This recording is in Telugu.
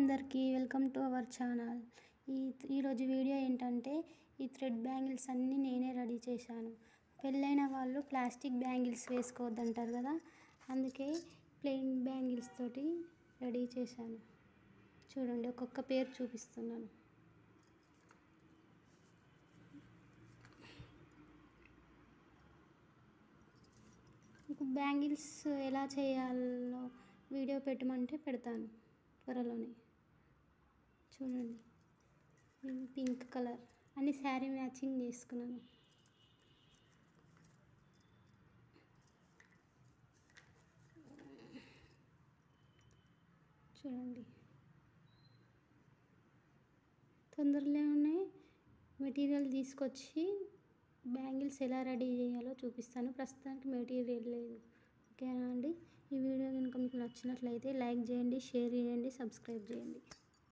అందరికీ వెల్కమ్ టు అవర్ ఛానల్. ఈరోజు వీడియో ఏంటంటే ఈ థ్రెడ్ బ్యాంగిల్స్ అన్నీ నేనే రెడీ చేశాను. పెళ్ళైన వాళ్ళు ప్లాస్టిక్ బ్యాంగిల్స్ వేసుకోవద్దంటారు కదా, అందుకే ప్లెయిన్ బ్యాంగిల్స్ తోటి రెడీ చేశాను. చూడండి, ఒక్కొక్క పేరు చూపిస్తున్నాను. బ్యాంగిల్స్ ఎలా చేయాలో వీడియో పెట్టమంటే పెడతాను త్వరలోనే. చూడండి, పింక్ కలర్ అన్ని శారీ మ్యాచింగ్ చేసుకున్నాను. చూడండి, తొందరలోనే మెటీరియల్ తీసుకొచ్చి బ్యాంగిల్స్ ఎలా రెడీ చేయాలో చూపిస్తాను. ప్రస్తుతానికి మెటీరియల్ లేదు. ఓకేనా అండి? ఈ వీడియో కనుక మీకు నచ్చినట్లయితే లైక్ చేయండి, షేర్ చేయండి, సబ్స్క్రైబ్ చేయండి.